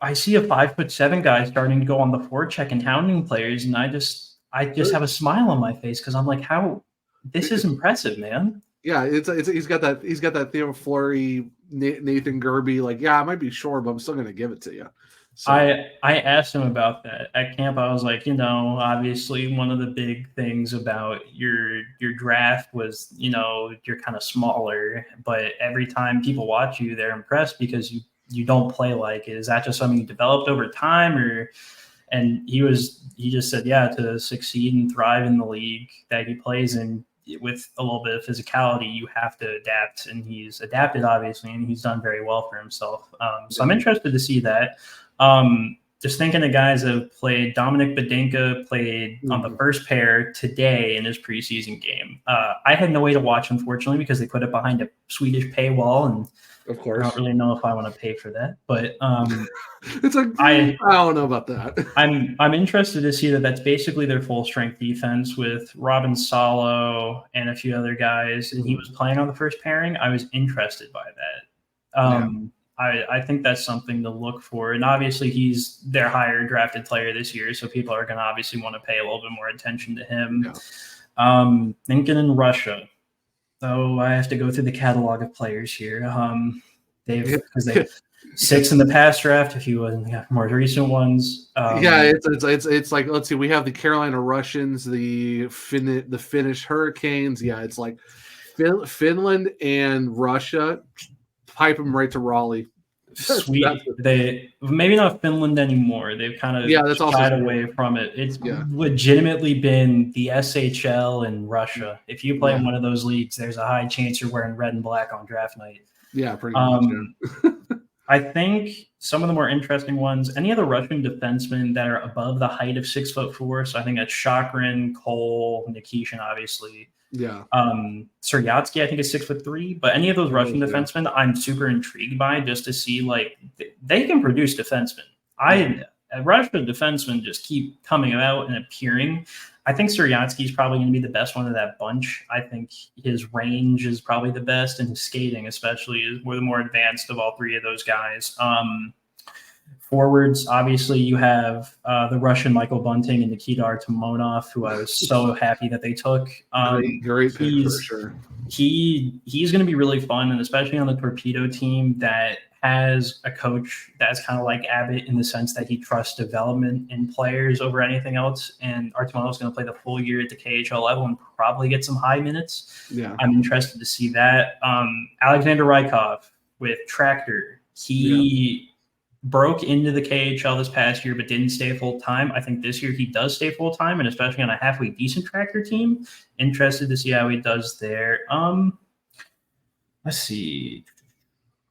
C: I see a 5'7" guy starting to go on the forecheck and hounding players, and I just have a smile on my face because I'm like, how this is impressive, man.
A: Yeah, he's got that Theo Fleury, Nathan Gerby. Like, yeah, I might be short, but I'm still going to give it to you. So.
C: I asked him about that at camp. I was like, obviously one of the big things about your draft was, you're kind of smaller, but every time people watch you, they're impressed because you don't play like it. Is that just something you developed over time and he just said, yeah, to succeed and thrive in the league that he plays in, with a little bit of physicality, you have to adapt, and he's adapted obviously, and he's done very well for himself. So I'm interested to see that. Just thinking of guys that have played, Dominic Bedenka played on the first pair today in his preseason game. I had no way to watch, unfortunately, because they put it behind a Swedish paywall, and
A: of course,
C: I don't really know if I want to pay for that. But
A: it's like I don't know about that.
C: I'm interested to see that that's basically their full strength defense with Robin Salo and a few other guys, and he was playing on the first pairing. I was interested by that. I think that's something to look for. And obviously he's their higher drafted player this year, so people are going to obviously want to pay a little bit more attention to him. Yeah. Thinking in Russia. So I have to go through the catalog of players here. They've 6 in the past draft, a few in the more recent ones.
A: It's like, let's see, we have the Carolina Russians, the Finnish Hurricanes. Yeah, it's like Finland and Russia. Pipe them right to Raleigh.
C: Sweet. They maybe not Finland anymore. They've kind of shied away from it. It's legitimately been the SHL in Russia. If you play in one of those leagues, there's a high chance you're wearing red and black on draft night. Yeah, pretty much. I think some of the more interesting ones, any of the Russian defensemen that are above the height of 6'4", so I think that's Shakrin, Cole, Nikishin, obviously. Yeah. Suryatsky, I think, is 6'3", but any of those Russian defensemen, I'm super intrigued by just to see, like, they can produce defensemen. Russian defensemen just keep coming out and appearing. I think Suryatsky is probably going to be the best one of that bunch. I think his range is probably the best, and his skating especially is the more advanced of all three of those guys. Forwards, obviously, you have the Russian Michael Bunting and Nikita Artemonov, who I was so happy that they took.
A: Great pick for sure.
C: He's going to be really fun, and especially on the Torpedo team that has a coach that's kind of like Abbott in the sense that he trusts development in players over anything else. And Artimoto is going to play the full year at the KHL level and probably get some high minutes.
A: Yeah.
C: I'm interested to see that. Alexander Rykov with Tractor, he broke into the KHL this past year but didn't stay full-time. I think this year he does stay full-time, and especially on a halfway decent Tractor team. Interested to see how he does there. Let's see.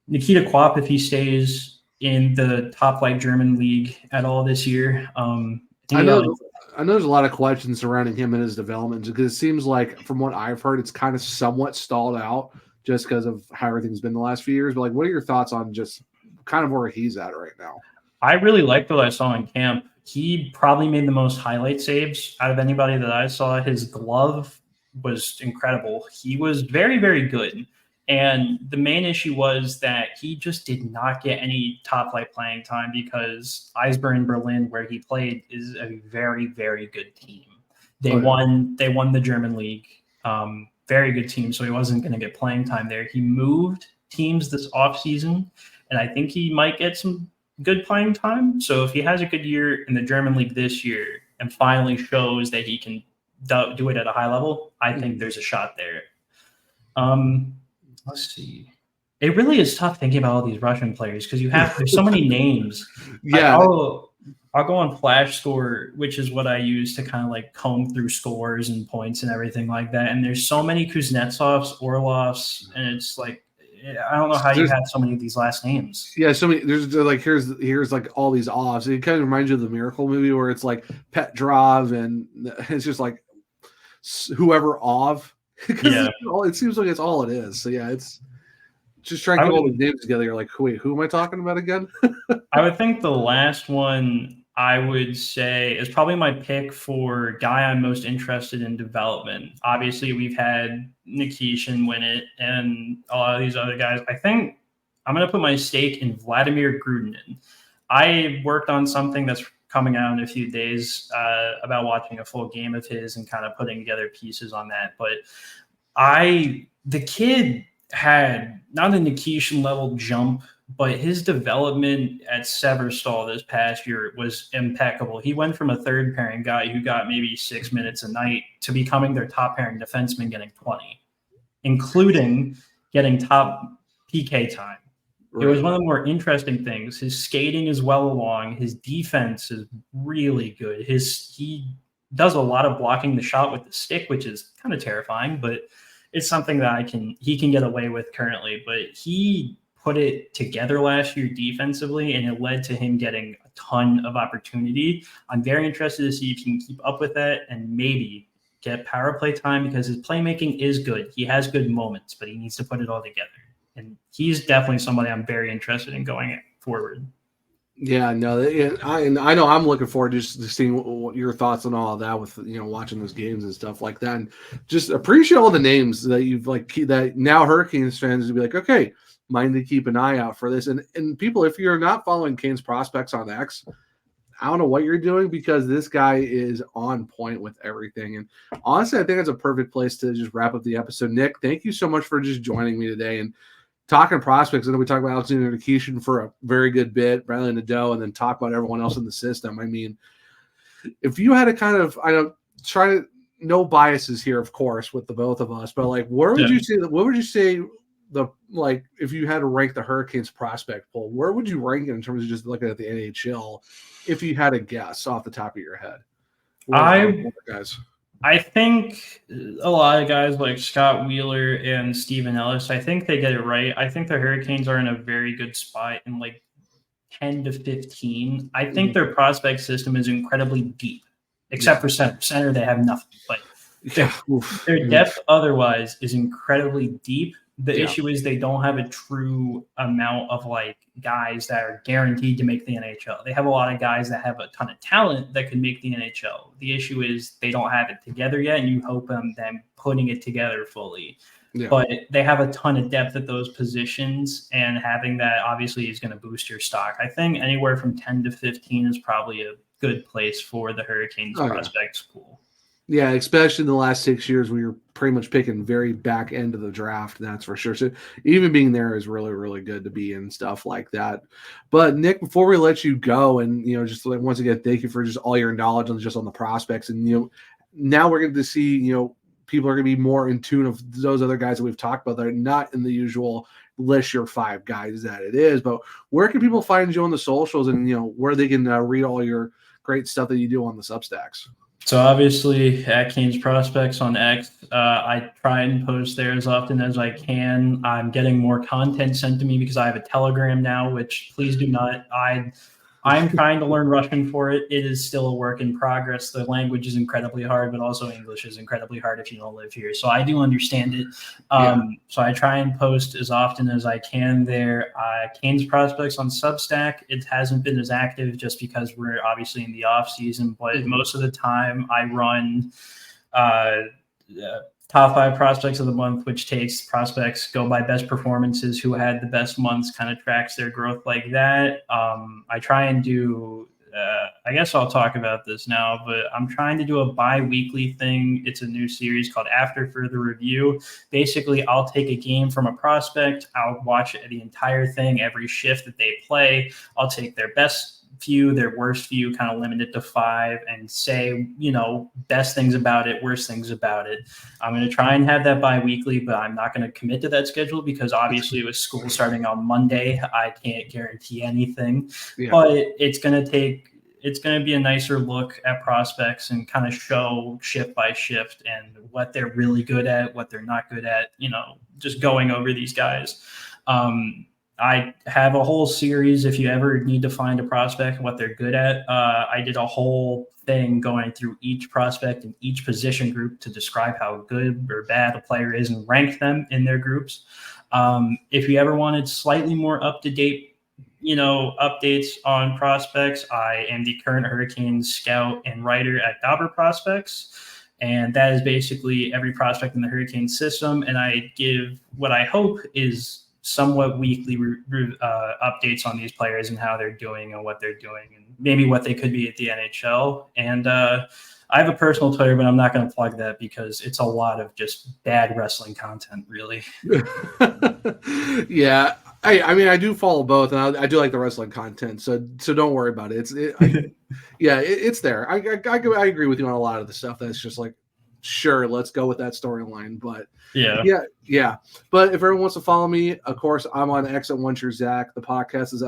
C: Nikita Kwap, if he stays in the top flight German league at all this year.
A: I know there's a lot of questions surrounding him and his development because it seems like, from what I've heard, it's kind of somewhat stalled out just because of how everything's been the last few years. But like, what are your thoughts on just kind of where he's at right now?
C: I really liked what I saw in camp. He probably made the most highlight saves out of anybody that I saw. His glove was incredible. He was very, very good. And the main issue was that he just did not get any top flight playing time because Eisbären Berlin, where he played, is a very, very good team. They won the German league. Very good team. So he wasn't going to get playing time there. He moved teams this offseason, and I think he might get some good playing time. So if he has a good year in the German league this year and finally shows that he can do it at a high level, I think there's a shot there. Let's see. It really is tough thinking about all these Russian players because there's so many names.
A: Yeah.
C: I'll go on Flash Score, which is what I use to kind of like comb through scores and points and everything like that. And there's so many Kuznetsovs, Orlovs, and it's like, I don't know how you have so many of these last names.
A: Yeah, so many. There's like here's like all these offs. It kind of reminds you of the Miracle movie where it's like Petrov and it's just like whoever Ov.
C: Yeah,
A: it seems like it's all it is. So yeah, it's just trying to get all the names together. You're like, wait, who am I talking about again?
C: I would think the last one I would say is probably my pick for guy I'm most interested in development. Obviously, we've had Nikishin win it and a lot of these other guys. I think I'm going to put my stake in Vladimir Grudinin. I worked on something that's coming out in a few days about watching a full game of his and kind of putting together pieces on that. But the kid had not a Nikishin level jump, but his development at Severstal this past year was impeccable. He went from a third pairing guy who got maybe 6 minutes a night to becoming their top pairing defenseman, getting 20, including getting top PK time. Right. It was one of the more interesting things. His skating is well along. His defense is really good. He does a lot of blocking the shot with the stick, which is kind of terrifying, but it's something that he can get away with currently. But he put it together last year defensively, and it led to him getting a ton of opportunity. I'm very interested to see if he can keep up with that and maybe get power play time because his playmaking is good. He has good moments, but he needs to put it all together. And he's definitely somebody I'm very interested in going forward.
A: Yeah, no, I know I'm looking forward to just seeing what your thoughts on all of that with, watching those games and stuff like that. And just appreciate all the names that you've that now Hurricanes fans will be like, okay, mind to keep an eye out for this. And people, if you're not following Canes prospects on X, I don't know what you're doing because this guy is on point with everything. And honestly, I think it's a perfect place to just wrap up the episode. Nick, thank you so much for just joining me today and talking prospects. I know we talked about Alexander Nikishin for a very good bit, Bradly Nadeau, and then talk about everyone else in the system. I mean, if you had a kind of, no biases here, of course, with the both of us, but like, what would you say if you had to rank the Hurricanes prospect pool, where would you rank it in terms of just looking at the NHL if you had a guess off the top of your head?
C: I think a lot of guys like Scott Wheeler and Steven Ellis, I think they get it right. I think the Hurricanes are in a very good spot in like 10 to 15. I think their prospect system is incredibly deep, except for center. Center, they have nothing. But their depth otherwise is incredibly deep. The issue is they don't have a true amount of like guys that are guaranteed to make the NHL. They have a lot of guys that have a ton of talent that could make the NHL. The issue is they don't have it together yet, and you hope them putting it together fully. Yeah. But they have a ton of depth at those positions, and having that obviously is going to boost your stock. I think anywhere from 10 to 15 is probably a good place for the Hurricanes prospects pool.
A: Yeah, especially in the last 6 years, we were pretty much picking very back end of the draft. That's for sure. So even being there is really, really good to be in stuff like that. But Nick, before we let you go, and just like, once again, thank you for just all your knowledge on just on the prospects, and now we're going to see people are going to be more in tune of those other guys that we've talked about that are not in the usual list your 5 guys that it is. But where can people find you on the socials, and where they can read all your great stuff that you do on the Substacks?
C: So obviously at Canes Prospects on X, I try and post there as often as I can. I'm getting more content sent to me because I have a Telegram now, which please do not. I'm trying to learn Russian for it. It is still a work in progress. The language is incredibly hard, but also English is incredibly hard if you don't live here. So I do understand it. So I try and post as often as I can there. Canes Prospects on Substack, it hasn't been as active just because we're obviously in the off season, but most of the time I run top 5 prospects of the month, which takes prospects go by best performances, who had the best months, kind of tracks their growth like that. I try and do, I guess I'll talk about this now, but I'm trying to do a bi-weekly thing. It's a new series called After Further Review. Basically, I'll take a game from a prospect. I'll watch the entire thing, every shift that they play. I'll take their best few, their worst few, kind of limit it to 5, and say, best things about it, worst things about it. I'm going to try and have that bi-weekly, but I'm not going to commit to that schedule because obviously with school starting on Monday, I can't guarantee anything. Yeah. But it's going to be a nicer look at prospects and kind of show shift by shift and what they're really good at, what they're not good at, just going over these guys. I have a whole series. If you ever need to find a prospect, what they're good at, I did a whole thing going through each prospect and each position group to describe how good or bad a player is and rank them in their groups. If you ever wanted slightly more up-to-date, updates on prospects, I am the current Hurricanes scout and writer at Dauber Prospects. And that is basically every prospect in the Hurricane system. And I give what I hope is somewhat weekly updates on these players and how they're doing and what they're doing and maybe what they could be at the NHL. And I have a personal Twitter, but I'm not going to plug that because it's a lot of just bad wrestling content, really.
A: Yeah. I mean, I do follow both, and I do like the wrestling content, so don't worry about it. It's there. I agree with you on a lot of the stuff that's just like, sure, let's go with that storyline. But yeah. But if everyone wants to follow me, of course, I'm on X at OneTrueZach. The podcast is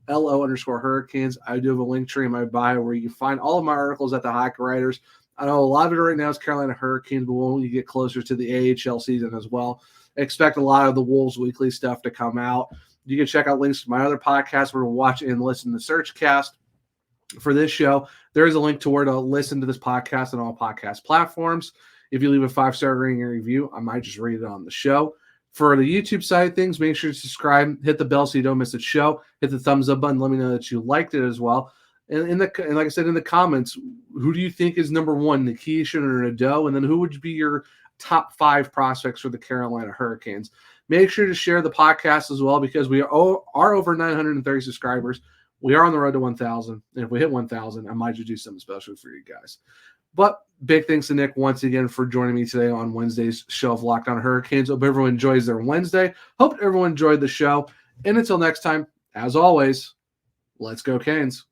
A: LO_Hurricanes. I do have a link tree in my bio where you can find all of my articles at the Hockey Writers. I know a lot of it right now is Carolina Hurricanes, but when you get closer to the AHL season as well, expect a lot of the Wolves Weekly stuff to come out. You can check out links to my other podcasts where to watch and listen to SearchCast. For this show, there is a link to where to listen to this podcast on all podcast platforms. If you leave a 5-star rating and review, I might just read it on the show. For the YouTube side of things, make sure to subscribe, hit the bell so you don't miss a show, hit the thumbs up button, let me know that you liked it as well. And like I said in the comments, who do you think is number 1, Nikishin or Nadeau? And then who would be your top 5 prospects for the Carolina Hurricanes? Make sure to share the podcast as well because we are over 930 subscribers. We are on the road to 1,000. And if we hit 1,000, I might just do something special for you guys. But big thanks to Nick once again for joining me today on Wednesday's show of Locked On Hurricanes. Hope everyone enjoys their Wednesday. Hope everyone enjoyed the show. And until next time, as always, let's go Canes.